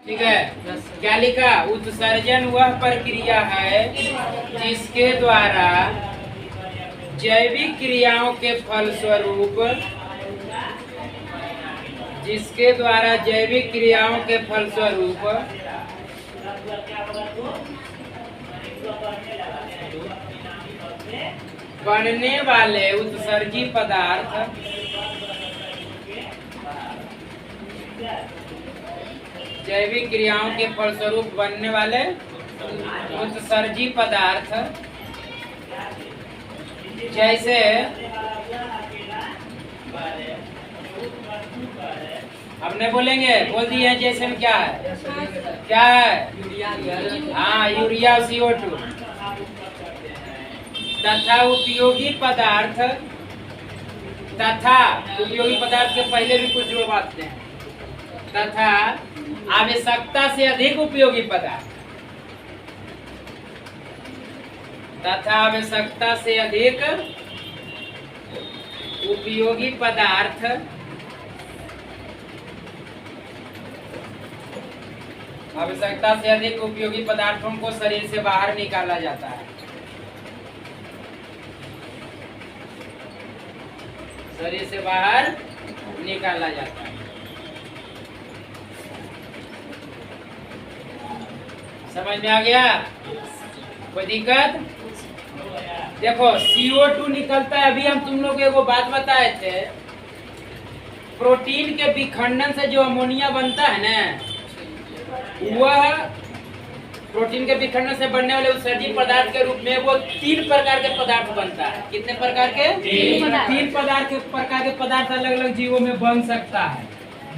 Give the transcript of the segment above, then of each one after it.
ठीक है। क्या लिखा? उत्सर्जन वह प्रक्रिया है जिसके द्वारा जैविक क्रियाओं के फलस्वरूप बनने वाले उत्सर्जी पदार्थ जैविक क्रियाओं के फलस्वरूप बनने वाले उत्सर्जी पदार्थ जैसे हमने बोलेंगे, बोल दिए हैं जैसे में क्या है? क्या है? हाँ, यूरिया CO2 तथा उपयोगी पदार्थ के पहले भी कुछ जुड़वाते हैं। तथा आवश्यकता से अधिक उपयोगी पदार्थ आवश्यकता से अधिक उपयोगी पदार्थों को शरीर से बाहर निकाला जाता है। शरीर से बाहर निकाला जाता है। समझ में आ गया? कोई दिक्कत? देखो CO2 निकलता है। अभी हम तुम लोग को एगो बात बताए थे, प्रोटीन के विखंडन से जो अमोनिया बनता है ना, वह प्रोटीन के विखंडन से बनने वाले उत्सर्जी पदार्थ के रूप में वो 3 प्रकार के पदार्थ बनता है। कितने प्रकार के? 3 प्रकार के पदार्थ अलग अलग जीवों में बन सकता है।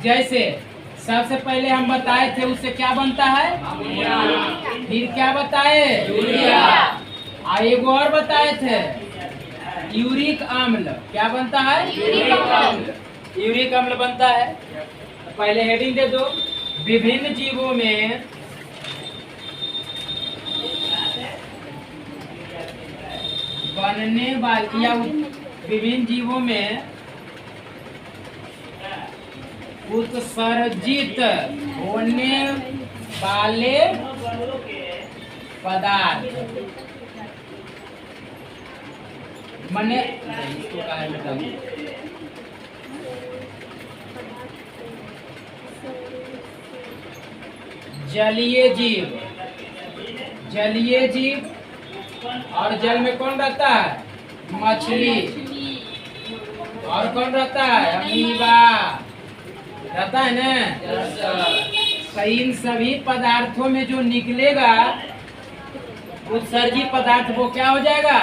जैसे सबसे पहले हम बताए थे, उससे क्या बनता है? फिर क्या बताए? यूरिया। एगो और बताए थे, यूरिक अम्ल। क्या बनता है? यूरिक अम्ल बनता है। पहले हेडिंग दे दो। विभिन्न जीवों में बनने वाली या विभिन्न जीवों में उत्सर्जित होने वाले पदार्थ मने इसको क्या है बताऊं? जलीय जीव और जल में कौन रहता है? मछली। और कौन रहता है? अमीबा रहता है ना। इन सभी पदार्थों में जो निकलेगा उत्सर्जी पदार्थ वो क्या हो जाएगा?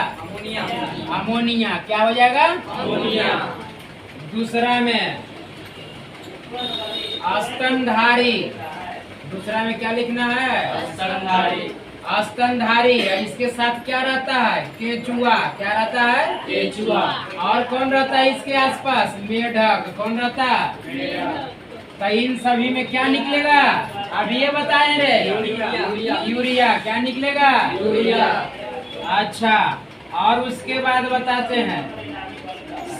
अमोनिया। क्या हो जाएगा? अमोनिया। दूसरा में स्तनधारी। दूसरा में क्या लिखना है? स्तनधारी। इसके साथ क्या रहता है? केचुआ। क्या रहता है? केचुआ। और कौन रहता है इसके आसपास? मेढक। कौन रहता है? तो इन सभी में क्या निकलेगा? अभी ये बताए रे, यूरिया। क्या निकलेगा? यूरिया। अच्छा, और उसके बाद बताते हैं,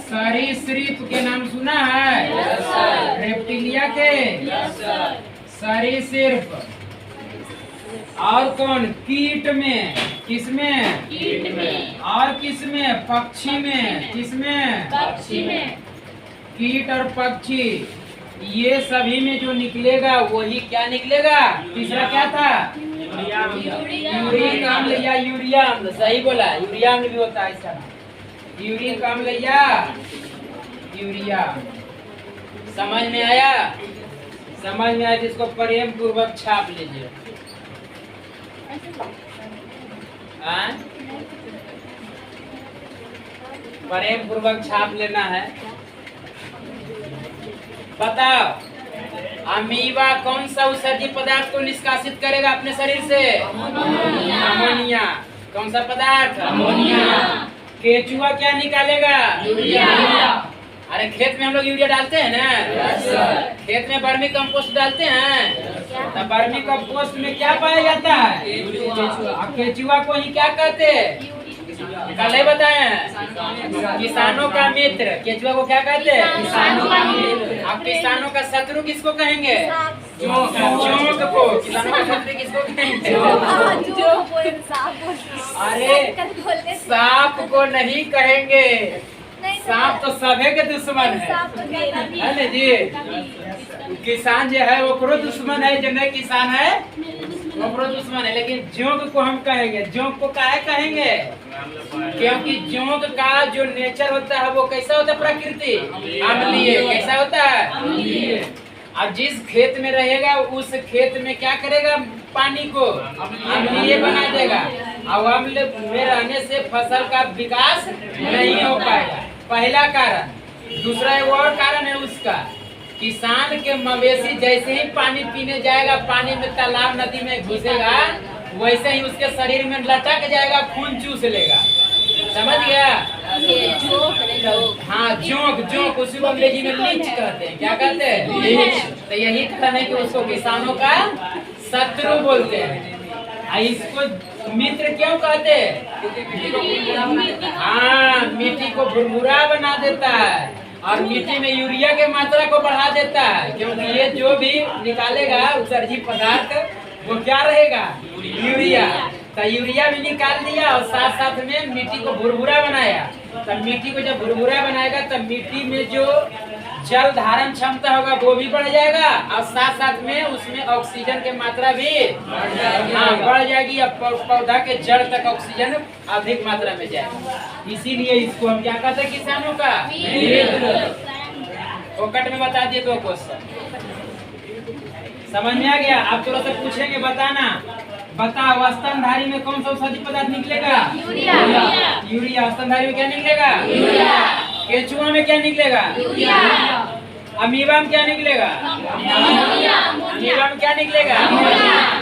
सरीसृप के नाम सुना है? रेप्टिलिया के सरीसृप। और कौन? कीट में। किसमें? कीट में। और किसमें? पक्षी में। किसमें? पक्षी में। कीट और पक्षी, ये सभी में जो निकलेगा वही क्या निकलेगा? तीसरा क्या था? यूरिक अम्ल या यूरिया अम्ल। सही बोला, यूरिया अम्ल भी होता है इसका। यूरिक अम्ल या यूरिया। समझ में आया? समझ में आया? जिसको प्रेम पूर्वक छाप लीजिए। प्रेम पूर्वक छाप लेना है। बताओ, अमीबा कौन सा उत्सर्जी पदार्थ को निष्कासित करेगा अपने शरीर से? अमोनिया। कौन सा पदार्थ? अमोनिया। केचुआ क्या निकालेगा? यूरिया। अरे खेत में हम लोग यूरिया डालते हैं ना, खेत में वर्मी कंपोस्ट डालते हैं, तो वर्मी कंपोस्ट में क्या पाया जाता है? केचुआ को ही क्या कहते हैं? कल ही बताए हैं, किसानों का मित्र। केचुआ को क्या कहते हैं? किसानों का मित्र। अब किसानों का शत्रु किसको कहेंगे? जोंक को। कहेंगे? अरे अरे सांप को नहीं कहेंगे, सांप तो सभे के दुश्मन है ना जी। किसान जो है वो दुश्मन है, जो नहीं किसान है वो दुश्मन है। लेकिन जोंक को हम कहेंगे। जोंक को काहे कहेंगे? क्योंकि जोंक का जो नेचर होता है वो कैसा होता है? प्रकृति अम्लीय। कैसा होता है? अब जिस खेत में रहेगा उस खेत में क्या करेगा? पानी को अम्लीय बना देगा, और अम्ल में रहने से फसल का विकास नहीं हो पाएगा। पहला कारण। दूसरा एक और कारण है उसका, किसान के मवेशी जैसे ही पानी पीने जाएगा, पानी में तालाब नदी में घुसेगा, वैसे ही उसके शरीर में लटक जाएगा, खून चूस लेगा। समझ गया? हाँ, जोंक। जोंक उसी को अंग्रेजी में लीच कहते हैं। क्या कहते हैं? लीच। तो यही कारण है कि उसको किसानों का शत्रु बोलते हैं। इसको मित्र क्यों कहते हैं? हाँ, मिट्टी को भुरभुरा बना देता है और मिट्टी में यूरिया के मात्रा को बढ़ा देता है, क्योंकि ये जो भी निकालेगा उत्सर्जी पदार्थ वो क्या रहेगा? यूरिया। तो यूरिया भी निकाल दिया और साथ साथ में मिट्टी को भुरभुरा बनाया। तब मिट्टी को जब भुरभुरा बनाएगा तब मिट्टी में जो जल धारण क्षमता होगा वो भी बढ़ जाएगा, और साथ साथ में उसमें ऑक्सीजन की मात्रा भी बढ़ जाएगी। अब पौधा के जड़ तक ऑक्सीजन अधिक मात्रा में जाएगा। इसीलिए इसको हम क्या कहते हैं? किसानों का मित्र। फोकट में बता दिए 2 क्वेश्चन। समझ में आ गया? आप थोड़ा सा पूछेंगे, बताना। बताओ, स्तनधारी में कौन सा औषधि पदार्थ निकलेगा? यूरिया। स्तनधारी में क्या निकलेगा? केंचुआ में क्या निकलेगा? अमीबा में क्या निकलेगा? अमीबा में क्या निकलेगा?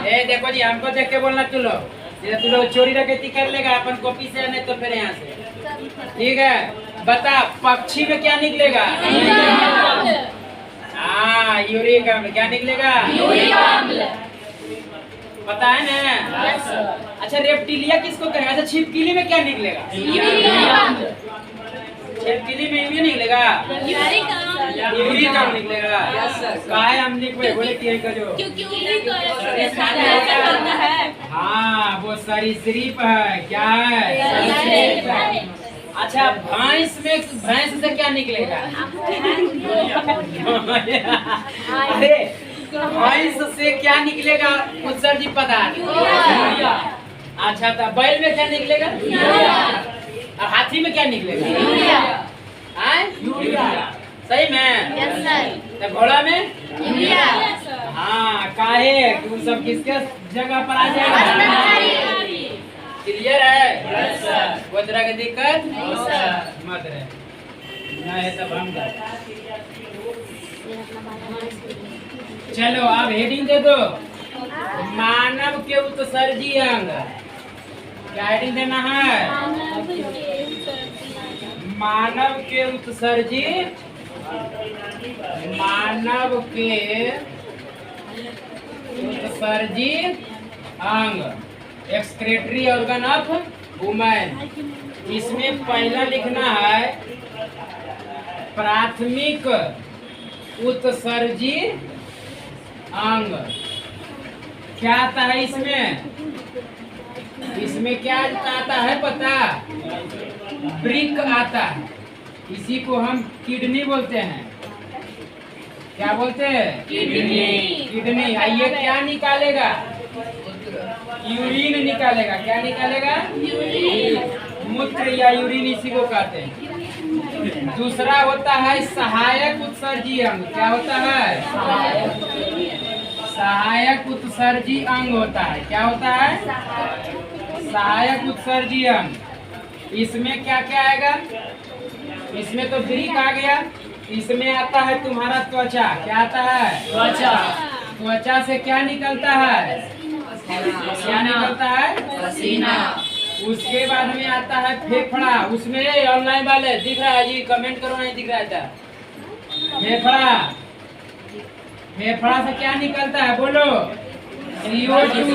ए देखो जी, हमको देख के बोलना। तू लोग चोरी डकैती कर लेगा अपन कॉपी से, नहीं तो फिर यहाँ से। ठीक है, बता। पक्षी में क्या निकलेगा? हाँ, यूरिक अम्ल। क्या निकलेगा? पता है ना? अच्छा, रेप्टिलिया किसको कहेंगे? अच्छा, छिपकली में क्या निकलेगा? छिपकली में यूरिया निकलेगा? यूरिक अम्ल निकलेगा। काहे अम्ल बोले कि हाँ, वो सरीसृप है। क्या है? अच्छा, भैंस से क्या निकलेगा? अरे, भैंस से क्या निकलेगा? उत्सर्जी पदार्थ। अच्छा, तो बैल में क्या निकलेगा? और हाथी में क्या निकलेगा? यूरिया। सही में? तो घोड़ा में? हाँ, काहे? वो सब किसके जगह पर आ जाएगा? क्लियर है? कोई तरह की दिक्कत मत रहे ना है तब हम चलो। अब हेडिंग दे दो, मानव के उत्सर्जी अंग। क्या हेडिंग देना है? मानव के उत्सर्जी, मानव के उत्सर्जी अंग, एक्सक्रेटरी ऑर्गन ऑफ वुमेन। इसमें पहला लिखना है प्राथमिक उत्सर्जी अंग। क्या आता है इसमें? इसमें क्या आता है पता? ब्रिक आता है। इसी को हम किडनी बोलते हैं। क्या बोलते हैं? किडनी। ये क्या निकालेगा? यूरिन निकालेगा। क्या निकालेगा? मूत्र या यूरिन, इसी को कहते हैं। दूसरा होता है सहायक उत्सर्जी अंग। क्या होता है? सहायक उत्सर्जी अंग होता है। क्या होता है? सहायक उत्सर्जी अंग। इसमें क्या क्या आएगा? इसमें तो ब्रिक आ गया। इसमें आता है तुम्हारा त्वचा। क्या आता है? त्वचा। त्वचा से क्या निकलता है? क्या निकलता है? पसीना। उसके बाद में आता है फेफड़ा। उसमें ऑनलाइन वाले दिख रहा है जी? कमेंट करो, नहीं दिख रहा था। फेफड़ा। फेफड़ा से क्या निकलता है? बोलो। CO2।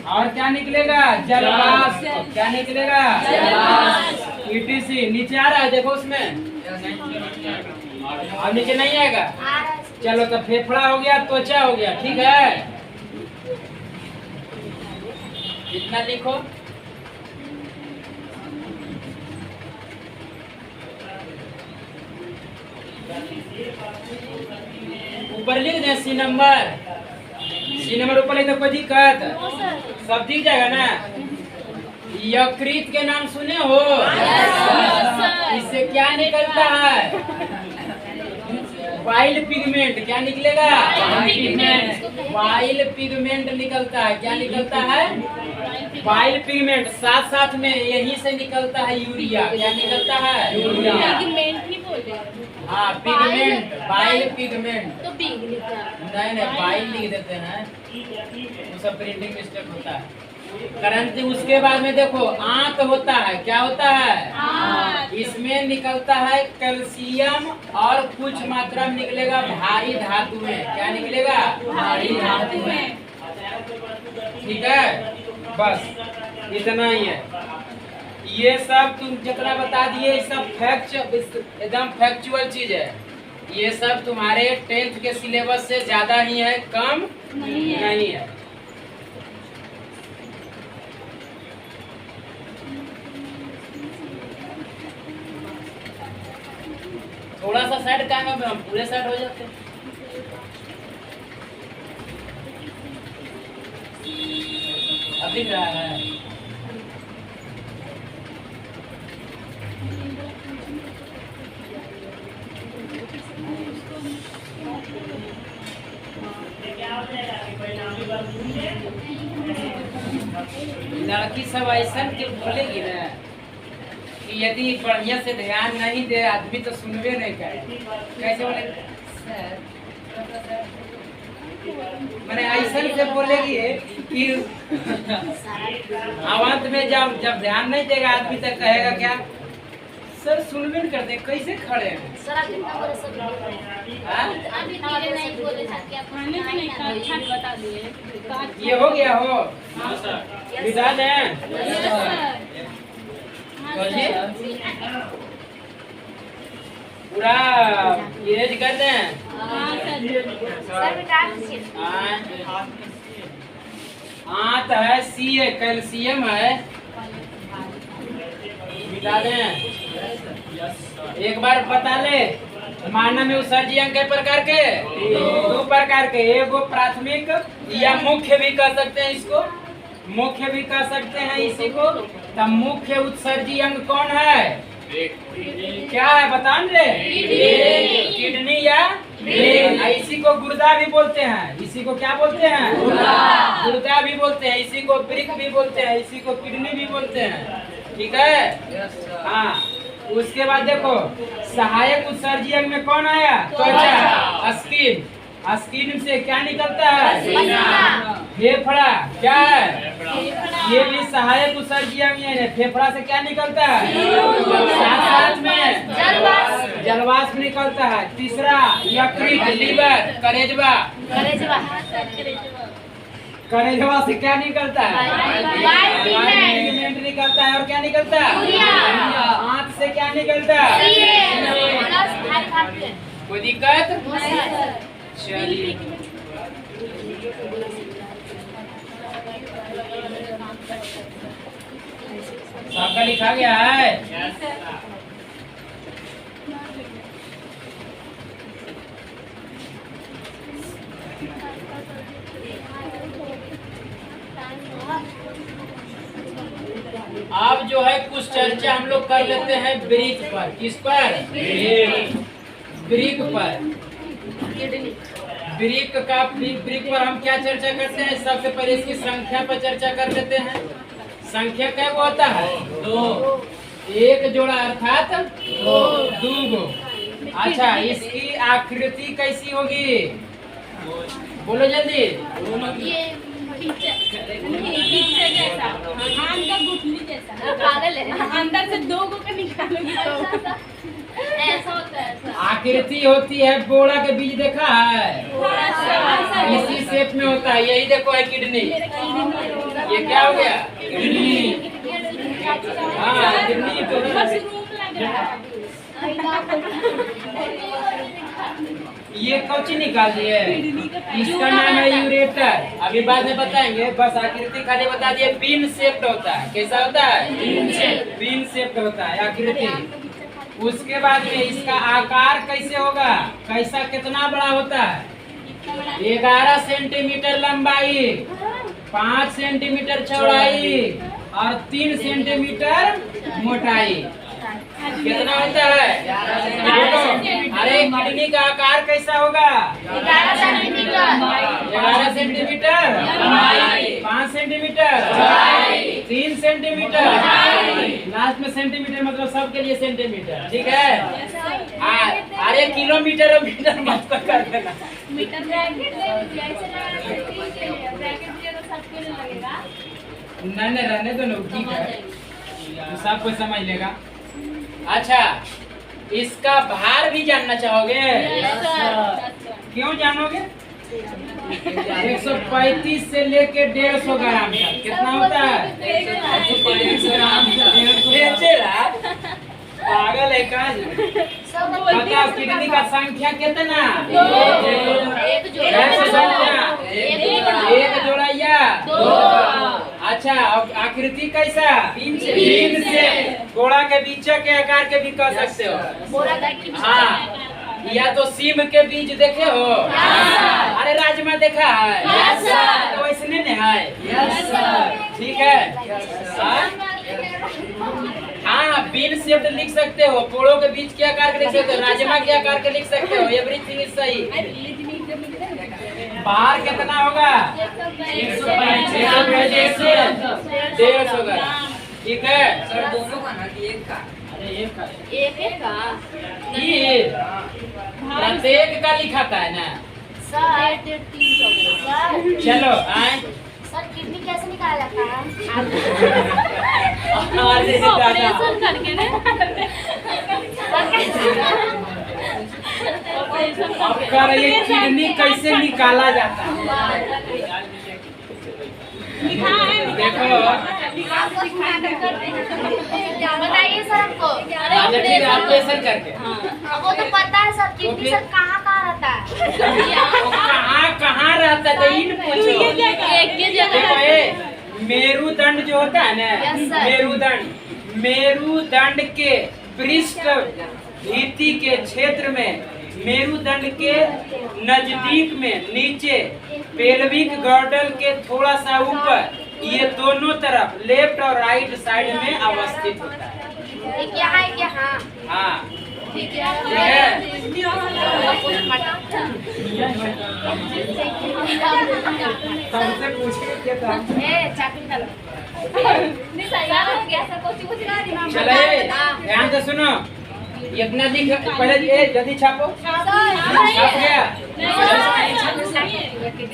और क्या निकलेगा? जलवाष्प। क्या निकलेगा? ETC। नीचे आ रहा है देखो उसमें, और नीचे नहीं आएगा। चलो, तो फेफड़ा हो गया, त्वचा हो गया। ठीक है, अपना लिखो। ऊपर लिख दें सी नंबर। सी नंबर ऊपर लिख दो, कोई दिक्कत? सब दिख जाएगा ना। यकृत के नाम सुने हो? इससे क्या निकलता है? While pigment. क्या निकलेगा? वाइल पिगमेंट निकलता है। क्या निकलता है? While pigment. साथ साथ में यहीं से निकलता है यूरिया। क्या निकलता है? यूरिया। पिगमेंट ही बोले। हाँ, पिगमेंट, वाइल पिगमेंट। तो पिग लिखा। नहीं वाइल लिख देते हैं, वो सब प्रिंटिंग मिस्टेक होता है। करंट उसके बाद में देखो आंत होता है। क्या होता है? इसमें निकलता है कैल्शियम और कुछ मात्रा में निकलेगा भारी धातुएं। क्या निकलेगा? भारी धातुएं। ठीक है, बस इतना ही है। ये सब तुम जितना बता दिए सब फैक्ट, एकदम फैक्चुअल चीज है। ये सब तुम्हारे 10th के सिलेबस से ज्यादा ही है, कम नहीं है। थोड़ा सा साइड काम है, हम पूरे साइड हो जाते हैं। अब दिख रहा है? लड़की सब ऐसा के बोलेगी ना कि यदि बढ़िया से ध्यान नहीं दे आदमी तो सुनबे नहीं करे। कैसे बोले? मैंने ऐसा से बोलेगी कि अवंत में जब ध्यान नहीं देगा आदमी तक कहेगा क्या? सर सुनबे नहीं करते, कैसे खड़े हैं? ये हो गया हो? बिता दें? पूरा इरेज कर दें? आंत है, सी है, कैल्शियम है। मिटा दें? एक बार बता ले, मानव में उत्सर्जी अंग कई प्रकार के? 2 प्रकार के। एगो प्राथमिक या मुख्य भी कह सकते हैं इसको, मुख्य भी कह सकते हैं इसी को। तब मुख्य उत्सर्जी अंग कौन है? क्या है बतान रे? किडनी या इसी को गुर्दा भी बोलते हैं। इसी को क्या बोलते हैं? गुर्दा भी बोलते हैं। इसी को वृक्क भी बोलते हैं। इसी को किडनी भी बोलते हैं। ठीक है? हाँ, उसके बाद देखो सहायक उत्सर्जी अंग में कौन आया? त्वचा, स्किन। स्किन से क्या निकलता है? फेफड़ा। क्या है? ये भी सहायक उत्सर्जी अंग है। फेफड़ा से क्या निकलता है? साथ में जलवाष्प निकलता है। तीसरा यकृत, लीवर, करेजवा। करेजवा से क्या निकलता है? पिगमेंट निकलता है। और क्या निकलता है? आंत से क्या निकलता है? कोई दिक्कत? चलिए, सबका लिखा गया है? अब जो है कुछ चर्चा हम लोग कर लेते हैं ब्रीक पर। किस पर? ब्रीक पर। ब्रीक पर हम क्या चर्चा करते हैं? सबसे पहले इसकी संख्या पर चर्चा कर लेते हैं। संख्या क्या होता है? 2। एक जोड़ा अर्थात 2 गो। अच्छा, इसकी आकृति कैसी होगी? बोलो जल्दी। पागल है, अंदर से 2 गो का निकालोगी तो ऐसा होता है। आकृति होती है बोड़ा के बीज, देखा है? इसी शेप में होता है। यही देखो है किडनी। ये क्या हो गया? किडनी। हाँ, किडनी तो मशरूम लग रहा है। ये कौची निकाल दिए? इसका नाम है यूरेटर। अभी बाद में बताएंगे, बस आकृति खाली बता दिए। पिन शेप्ड होता है। कैसा होता है? पिन शेप्ड होता है आकृति। उसके बाद में इसका आकार कैसे होगा, कैसा कितना बड़ा होता है? 11 सेंटीमीटर लंबाई, 5 सेंटीमीटर चौड़ाई और 3 सेंटीमीटर मोटाई। कितना होता है? अरे किडनी का आकार कैसा होगा? 11 सेंटीमीटर, 5 सेंटीमीटर, 3 सेंटीमीटर, लास्ट में सेंटीमीटर, मतलब सबके लिए सेंटीमीटर। ठीक है? अरे किलोमीटर और मीटर मत कर देना। नहीं रहने दो, ठीक है, सब कोई समझ लेगा। अच्छा, इसका भार भी जानना चाहोगे? क्यों जानोगे? 135 से लेके 150 ग्राम तक। कितना होता है? 135 ग्राम से 150। पागल है का? बताओ किडनी का संख्या कितना? एक जोड़ा या 2। अच्छा, अब आकृति कैसा? पिन से गोड़ा के बीच के आकार के भी कह सकते हो। हाँ, या तो सीम के बीज देखे हो? अरे राजमा देखा है? तो वैसे नहीं है? ठीक है। हाँ, बीन शेप्ड लिख सकते हो, पोड़ों के बीच के आकार के लिख सकते हो, राजमा के आकार के लिख सकते हो। एवरीथिंग इज सही। बाहर कितना होगा? 150 ग्राम। ठीक है सर, दोनों का ना कि एक का? अरे एक का ये प्रत्येक का लिखाता है ना सर। चलो आए सर, किडनी कैसे निकाला जाता है? ऑपरेशन करके ना। अब कह रही है किडनी कैसे निकाला जाता है। देखो बताइए सर हमको। ऑपरेशन करके। वो तो पता है सर, किडनी सर कहाँ कहाँ रहता है? कहाँ रहता है? तो इन पूछो। देखो ये मेरुदंड जो होता है ना, मेरुदंड के पृष्ठ भित्ति के क्षेत्र में, मेरुदंड के नजदीक में, नीचे पेल्विक गर्डल के थोड़ा सा ऊपर, ये दोनों तरफ लेफ्ट और राइट साइड में अवस्थित होता है। एक यहाँ, एक यहाँ। हाँ, ठीक है। सबसे पूछिए क्या था? चलिए ध्यान से सुनो, इतना लिख पहले जल्दी छापो। छाप गया?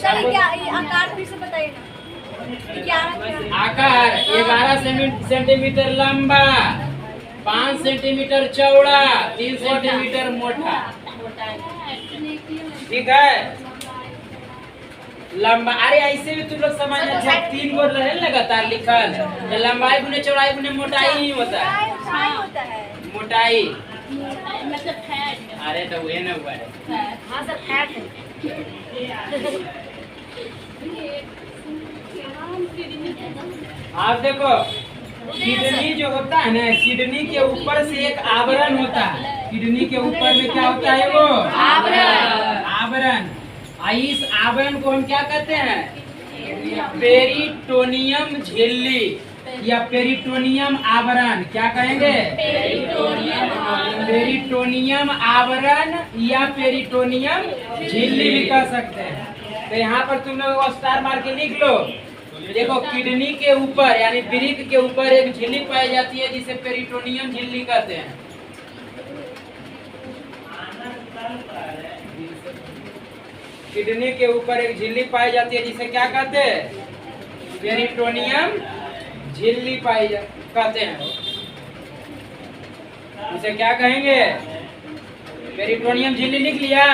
चलिए क्या आकार फिर से बताइए ना। आकार 11 सेंटीमीटर लंबा, 5 सेंटीमीटर चौड़ा, 3 सेंटीमीटर मोटा। ठीक है? लंबा, अरे ऐसे भी तुम लोग समझ अच्छा 3 गो रहे लगातार लिखल, तो लंबाई गुने चौड़ाई गुने मोटाई ही होता है। मोटाई मतलब फैट। अरे तो वही ना हुआ है। हाँ सर, फैट है। आप देखो, किडनी जो होता है ना, किडनी के ऊपर से एक आवरण होता है। किडनी के ऊपर में क्या होता है? वो आवरण। इस आवरण को हम क्या कहते हैं? पेरिटोनियम झिल्ली या पेरिटोनियम आवरण। क्या कहेंगे? पेरिटोनियम आवरण या पेरिटोनियम झिल्ली भी कह सकते हैं। तो यहाँ पर तुम लोग स्टार मार के लिख लो। देखो, किडनी के ऊपर यानी वृक्क के ऊपर एक झिल्ली पाई जाती है जिसे पेरिटोनियम झिल्ली कहते हैं। किडनी के ऊपर एक झिल्ली पाई जाती है जिसे क्या कहते हैं? पेरिटोनियम झिल्ली कहते हैं। इसे क्या कहेंगे? पेरिटोनियम झिल्ली लिख लिया?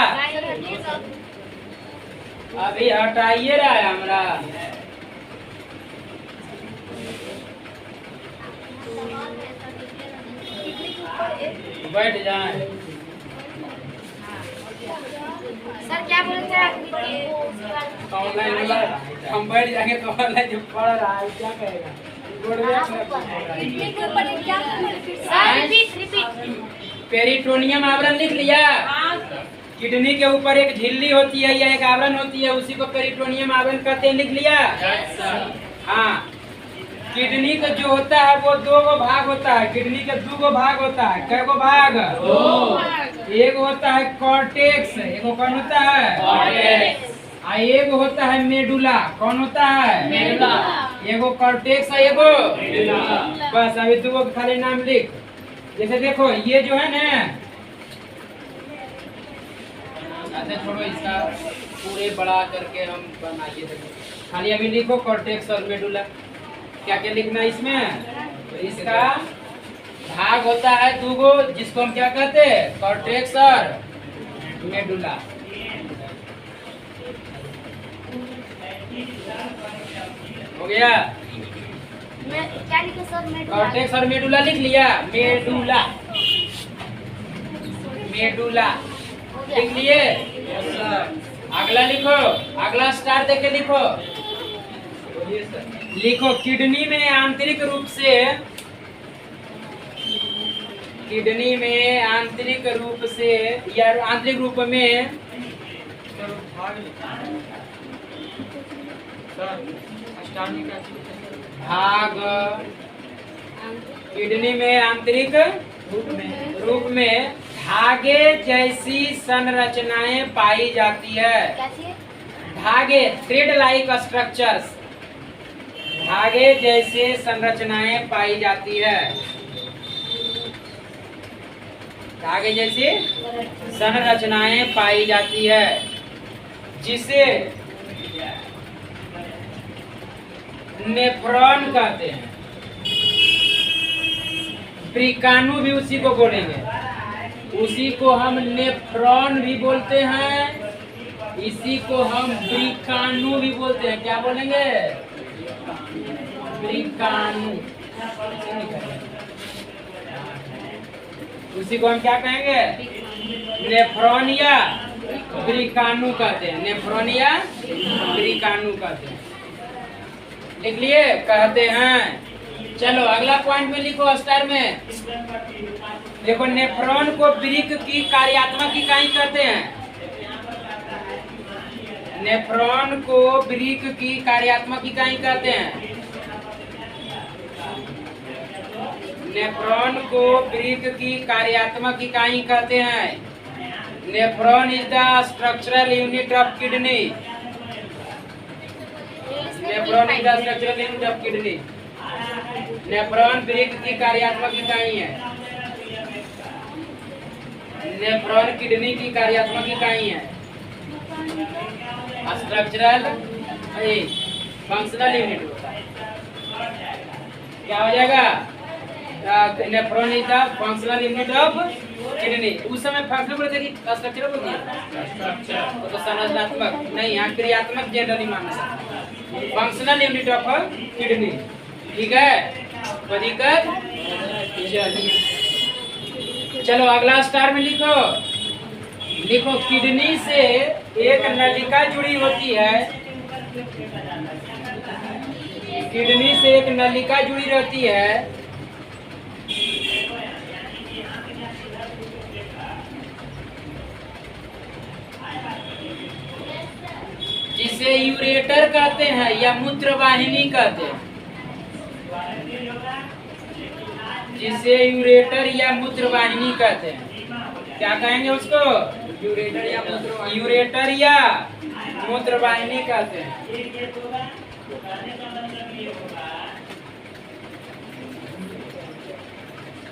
अभी हटाइए रहा है हमारा। बैठ जाए। बोलते हैं ऑनलाइन वाला हम बैठ जाएंगे तो ऑनलाइन जो पढ़ रहा है क्या कहेगा? किडनी के ऊपर क्या रिपीट रिपीट पेरिटोनियम आवरण लिख लिया। किडनी के ऊपर एक झिल्ली होती है या एक आवरण होती है, उसी को पेरिटोनियम आवरण कहते हैं। लिख लिया? हाँ। किडनी का जो होता है वो दो गो भाग होता है। किडनी के दो गो भाग होता है। कै गो भाग? दो। एक होता है कॉर्टेक्स, एक कौन होता है? एक होता है मेडुला। कौन होता है? मेडुला। एगो कॉर्टेक्स है, एगो मेडुला। बस अभी दो गो खाली नाम लिख। जैसे देखो ये जो है ना, अच्छा छोड़ो इसका पूरे बड़ा करके हम बनाइए। खाली अभी लिखो कॉर्टेक्स और मेडुला। क्या क्या लिखना है इसमें? तो इसका भाग होता है दो गो, जिसको हम क्या कहते हैं? कॉर्टेक्स और मेडुला। हो गया? क्या लिखे सर? कॉर्टेक्स और मेडुला लिख लिया? मेडुला, मेडुला लिख लिए? अगला लिखो, अगला स्टार देके लिखो। लिखो किडनी में आंतरिक रूप से, किडनी में आंतरिक रूप से या आंतरिक रूप में भाग, किडनी में आंतरिक रूप में धागे जैसी संरचनाएं पाई जाती है। कैसे? धागे, थ्रेड लाइक स्ट्रक्चर्स, धागे जैसे संरचनाएं पाई जाती है। धागे जैसी संरचनाएं पाई जाती है, जिसे नेफ्रॉन कहते हैं। प्रिकाणु भी उसी को बोलेंगे, उसी को हम नेफ्रॉन भी बोलते हैं, इसी को हम प्रिकाणु भी बोलते हैं। क्या बोलेंगे? प्रिकाणु। उसी को हम क्या कहेंगे? नेफ्रॉन या प्रिकाणु कहते हैं। नेफ्रॉन या प्रिकाणु कहते हैं। लिख लिए? कहते हैं। चलो अगला पॉइंट में लिखो स्टार में। देखो नेफ्रॉन को वृक्क की कार्यात्मक इकाई कहते हैं। नेफ्रॉन को वृक्क की कार्यात्मक इकाई कहते हैं। नेफ्रॉन को वृक्क की कार्यात्मक इकाई कहते हैं। Nephron is the structural unit of kidney. Nephron is the structural unit of kidney. Nephron वृक्क की कार्यात्मक इकाई है। नेफ्रॉन किडनी की कार्यात्मक इकाई है। स्ट्रक्चरल फंक्शनल यूनिट होता है। क्या हो जाएगा? Nephron is the functional unit of kidney. उस समय फंक्शनल बोलते कि स्ट्रक्चरल बोलते हैं, तो संरचनात्मक नहीं, यहाँ क्रियात्मक जनरली मानना है। Functional unit of kidney. ठीक है? कोई दिक्कत? चलो अगला स्टार में लिखो। लिखो किडनी से एक नलिका जुड़ी होती है। किडनी से एक नलिका जुड़ी रहती है, जिसे यूरेटर कहते हैं या मूत्रवाहिनी कहते हैं। जिसे यूरेटर या मूत्रवाहिनी कहते हैं। क्या कहेंगे उसको? यूरेटर या मूत्रवाहिनी। यूरेटर या मूत्रवाहिनी कहते हैं।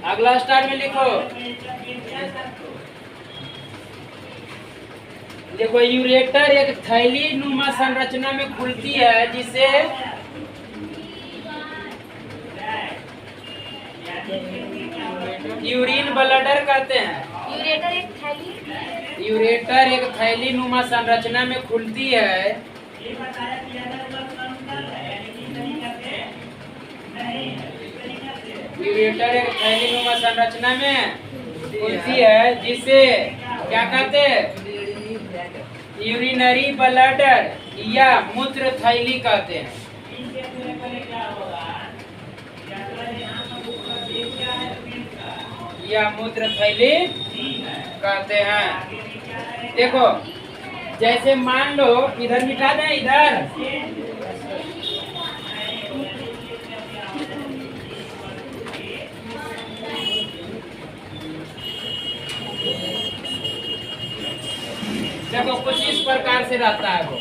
अगला स्टार में लिखो। देखो यूरेटर एक थैली नुमा संरचना में खुलती है, जिसे यूरिन ब्लडर कहते हैं। यूरेटर एक थैली नुमा संरचना में खुलती है, यूरेटर एक थैली नुमा संरचना में खुलती है, जिसे क्या कहते हैं? यूरिनरी ब्लैडर या मूत्र थैली कहते हैं। या मूत्र थैली कहते हैं। देखो जैसे मान लो इधर मिटा दें, इधर देखो कुछ इस प्रकार से रहता है वो।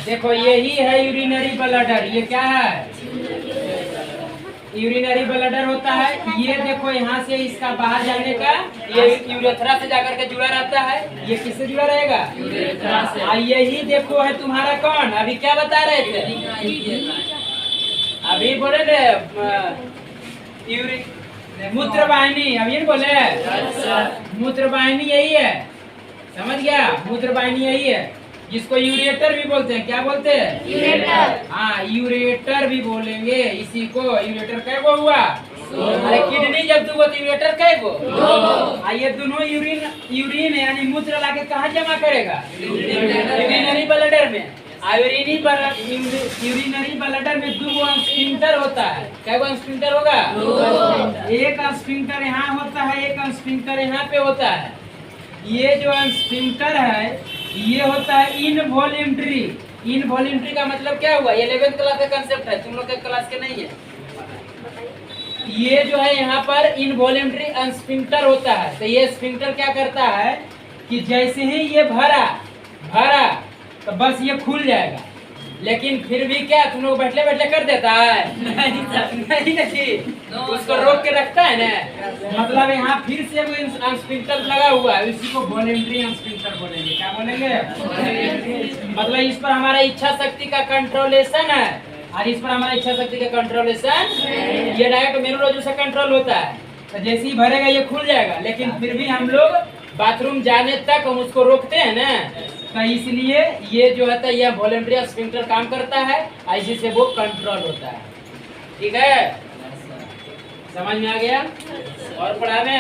देखो यही है यूरिनरी ब्लैडर। ये क्या है? यूरिनरी ब्लैडर होता है। ये देखो यहाँ से इसका बाहर जाने का ये यूरेथ्रा से जाकर के जुड़ा रहता है। ये किससे जुड़ा रहेगा? यूरेथ्रा से। यही देखो है तुम्हारा कौन? अभी क्या बता रहे थे? अभी बोले मूत्र वाहिनी। अभी ये बोले मूत्र वाहिनी यही है। समझ गया? मूत्र वाहिनी यही है जिसको यूरेटर भी बोलते हैं। क्या बोलते हैं? यूरेटर। हाँ यूरेटर भी बोलेंगे इसी को। यूरेटर कै गो हुआ? अरे किडनी जब दो तो यूरेटर कै गो? ये दोनों यूरिन यानी मूत्र लाके कहाँ जमा करेगा? यूरिनरी ब्लैडर में। यूरिनरी ब्लैडर में दो स्फिंक्टर होता है। कै गो स्फिंक्टर होगा? एक स्फिंक्टर यहाँ होता है, एक स्फिंक्टर यहाँ पे होता है। ये जो स्फिंक्टर है ये होता है इनवॉल्यूंटरी। इनवॉल्यूंटरी का मतलब क्या हुआ? ये 11th क्लास का कंसेप्ट है, तुम लोग के क्लास के नहीं है। ये जो है यहाँ पर इनवॉल्यूंटरी स्फिंक्टर होता है। तो ये स्फिंक्टर क्या करता है कि जैसे ही ये भरा तो बस ये खुल जाएगा। लेकिन फिर भी क्या तुम लोग बैठले बैठले कर देता है? नहीं, उसको रोक के रखता है ना। मतलब यहाँ फिर से वो स्फिंक्टर लगा हुआ है, इसी को वॉलंटरी स्फिंक्टर बोलेंगे। क्या बोलेंगे? मतलब इस पर हमारा इच्छा शक्ति का कंट्रोलेशन है और इस पर हमारा इच्छा शक्ति का कंट्रोलेशन ये डायरेक्ट मेरुरज्जु से कंट्रोल होता है। तो जैसे ही भरेगा ये खुल जाएगा। लेकिन फिर भी हम लोग बाथरूम जाने तक हम उसको रोकते हैं ना। तो इसलिए ये जो है यह वॉलंटरी स्फिंक्टर काम करता है, इसी से वो कंट्रोल होता है। ठीक है? समझ में आ गया? और पढ़ावे?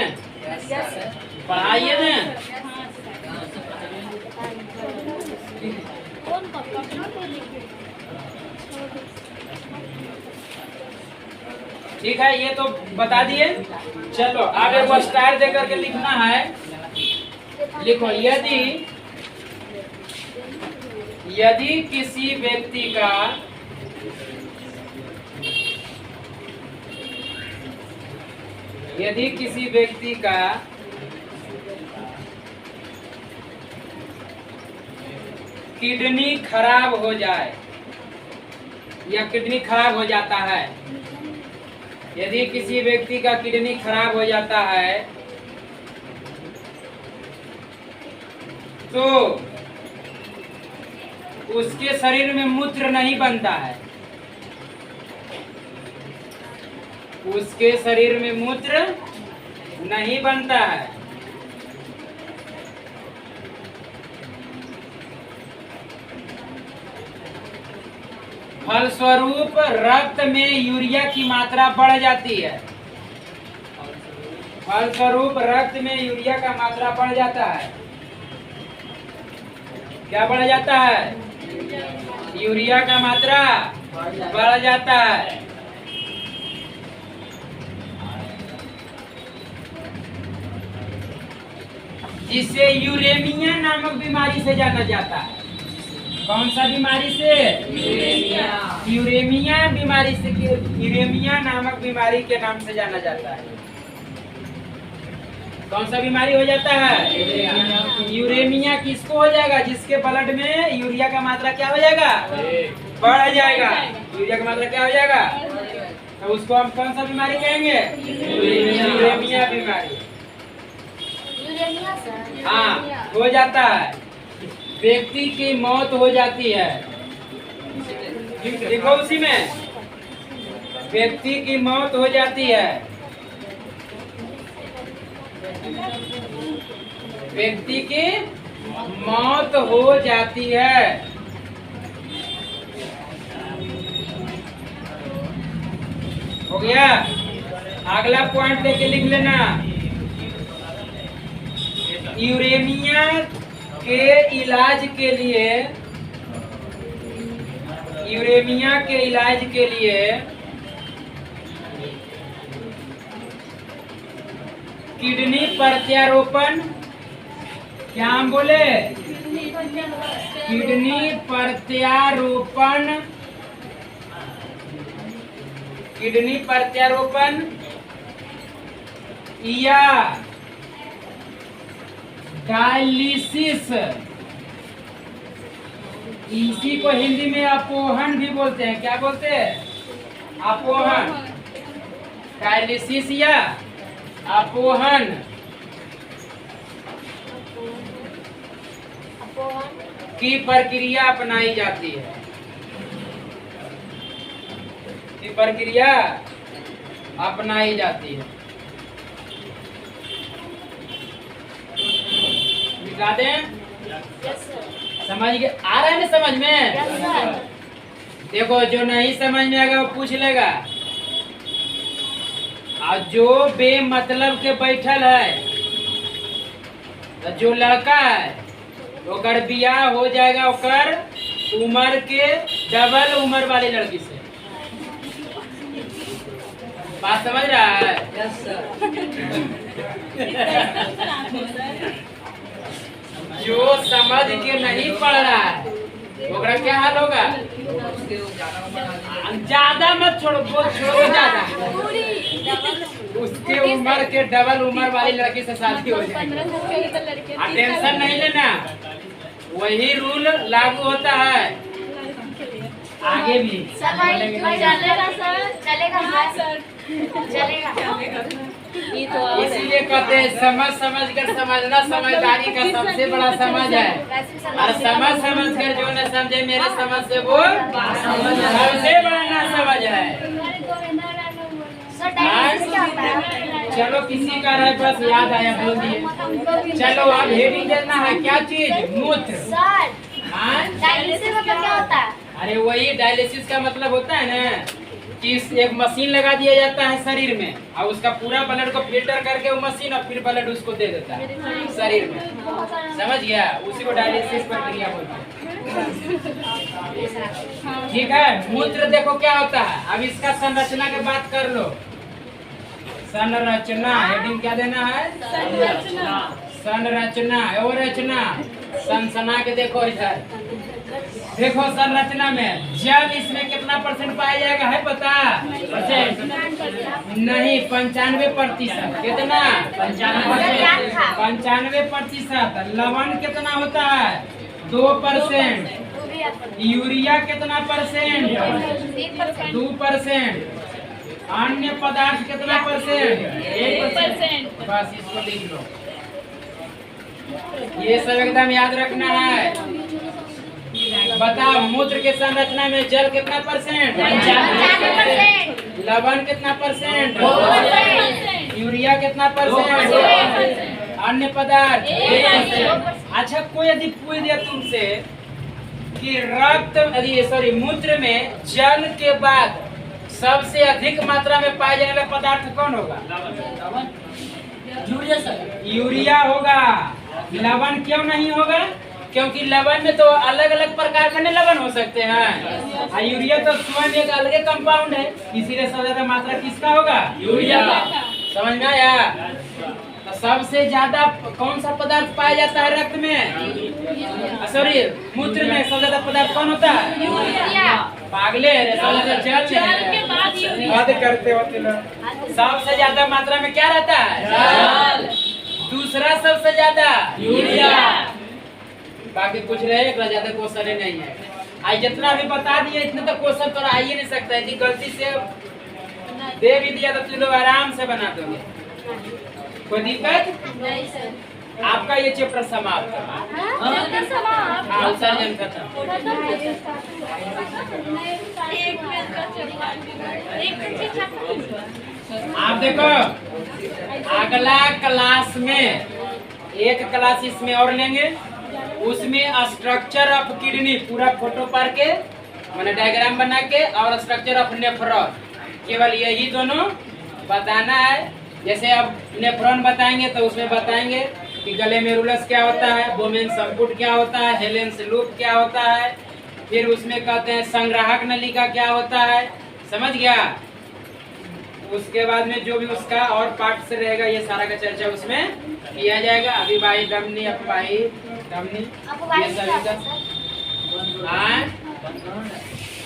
पढ़ाइए ना। ठीक है, ये तो बता दिए। चलो अब एक स्टार दे करके लिखना है। लिखो यदि किसी व्यक्ति का किडनी खराब हो जाए या किडनी खराब हो जाता है, यदि किसी व्यक्ति का किडनी खराब हो जाता है तो उसके शरीर में मूत्र नहीं बनता है। उसके शरीर में मूत्र नहीं बनता है। फलस्वरूप रक्त में यूरिया की मात्रा बढ़ जाती है। फलस्वरूप रक्त में यूरिया का मात्रा बढ़ जाता है। क्या बढ़ जाता है? यूरिया का मात्रा बढ़ जाता है। जिससे यूरेमिया नामक बीमारी से जाना जाता है। कौन सा बीमारी से? यूरेमिया बीमारी से। यूरेमिया नामक बीमारी के नाम से जाना जाता है। कौन सा बीमारी हो जाता है? यूरेमिया किसको हो जाएगा? जिसके ब्लड में यूरिया का मात्रा क्या हो जाएगा? बढ़ जाएगा। यूरिया का मात्रा क्या हो जाएगा? तो उसको हम कौन सा बीमारी कहेंगे? यूरेमिया बीमारी। हाँ हो जाता है। व्यक्ति की मौत हो जाती है। देखो उसी में व्यक्ति की मौत हो जाती है। व्यक्ति की मौत हो जाती है। हो गया। अगला पॉइंट लेके लिख लेना। यूरेनिया के इलाज के लिए, यूरेनिया के इलाज के लिए किडनी प्रत्यारोपण, क्या हम बोले? किडनी प्रत्यारोपण, किडनी प्रत्यारोपण या डायलिसिस, इसी को हिंदी में अपोहन भी बोलते हैं। क्या बोलते हैं? अपोहन। डायलिसिस या अपोहन की प्रक्रिया अपनाई जाती है। की प्रक्रिया अपनाई जाती है। दिखा दें? समझ गए? आ रहा है ना समझ में? देखो, जो नहीं समझ में आएगा वो पूछ लेगा। और जो बेमतलब के बैठल है, तो जो लड़का है ओकर बियाह हो जाएगा ओकर उम्र के डबल उम्र वाली लड़की से। बात समझ रहा है? Yes sir. जो समझ के नहीं पढ़ रहा है ओकरा क्या हाल होगा? ज्यादा मत छोड़ो, छोड़ो ज्यादा। उसके उम्र के डबल उम्र वाली लड़की से शादी हो जाएगी। टेंशन नहीं लेना, वही रूल लागू होता है आगे भी। चलेगा सर, चलेगा सर, चलेगा। इसीलिए कहते हैं समझ समझ कर समझना समझदारी का सबसे बड़ा समझ है। और समझ समझ कर जो न समझे मेरे समझ से वो सबसे बड़ा ना समझ है। चलो, किसी का रहे बस याद आया बोल दिए। चलो, अब हेडिंग देना है। क्या चीज? मूत्र। डायलिसिस मतलब क्या होता है? अरे वही डायलिसिस का मतलब होता है ना कि एक मशीन लगा दिया जाता है शरीर में और उसका पूरा ब्लड को फिल्टर करके वो मशीन और फिर ब्लड उसको दे देता है शरीर में। समझ गया? उसी को डायलिसिस प्रक्रिया बोलते हैं। ठीक है। मूत्र देखो क्या होता है। अब इसका संरचना के बात कर लो। संरचना, हेडिंग क्या देना है? संरचना और रचना। सनसना के देखो इधर। देखो संरचना में जल इसमें कितना परसेंट पाया जाएगा है पता? नहीं, 95%। कितना? 95%। लवण कितना होता है? 2%। यूरिया कितना परसेंट? 2%। अन्य पदार्थ कितना परसेंट? 1%। बस इसको लिख लो। ये सब एकदम याद रखना है। बताओ, मूत्र के संरचना में जल कितना परसेंट? 95%। लवण कितना परसेंट? 2%। यूरिया कितना परसेंट? अन्य पदार्थ 1%। अच्छा, कोई यदि पूछ दिया तुमसे कि मूत्र में जल के बाद सबसे अधिक मात्रा में पाए जाने वाला पदार्थ कौन होगा? Urea sir. यूरिया होगा। लवण क्यों नहीं होगा? क्योंकि लवण में तो अलग अलग प्रकार के लवण हो सकते हैं और यूरिया तो स्वयं एक अलग कंपाउंड है। इसीलिए सबसे ज्यादा मात्रा किसका होगा? यूरिया का। समझ में आया? तो सबसे ज्यादा कौन सा पदार्थ पाया जाता है रक्त में? सॉरी, मूत्र में सबसे ज्यादा पदार्थ कौन होता है? यूरिया। पागले है, जल करते होते लोग। सबसे ज्यादा मात्रा में क्या रहता है? दूसरा सबसे ज्यादा यूरिया। बाकी कुछ रहे ज्यादा क्वेश्चन नहीं है। आज जितना भी बता दिए इतना तो क्वेश्चन तो आ ही नहीं सकता है। गलती से दे भी दिया तो तुम लोग आराम से बना दोगे। कोई दिक्कत नहीं सर। आपका ये चैप्टर समाप्त। सर्जन खत्म। आप देखो, अगला क्लास में एक क्लास इसमें और लेंगे उसमें स्ट्रक्चर ऑफ किडनी पूरा फोटो पार के मैंने डायग्राम बना के और स्ट्रक्चर ऑफ नेफ्रॉन केवल यही दोनों बताना है। जैसे अब नेफ्रॉन बताएंगे तो उसमें बताएंगे कि ग्लोमेरुलस क्या होता है, बोमेन संपुट क्या होता है, हेलेंस लूप क्या होता है, फिर उसमें कहते हैं संग्राहक नलिका क्या होता है, समझ गया। उसके बाद में जो भी उसका और पार्ट से रहेगा ये सारा का चर्चा उसमें किया जाएगा। अभी भाई धमनी अपाही धमनी ये सभी का हाँ।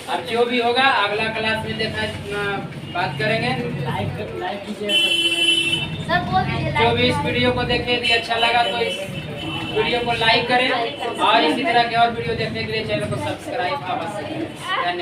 अब जो भी होगा अगला क्लास में देखना बात करेंगे। सर बोल दीजिए जो भी इस लाइक वीडियो को देखे यदि अच्छा लगा तो इस वीडियो को लाइक करें और इसी तरह के और वीडियो देखने के लिए चैनल को सब्सक्राइब अवश्य करें। धन्यवाद।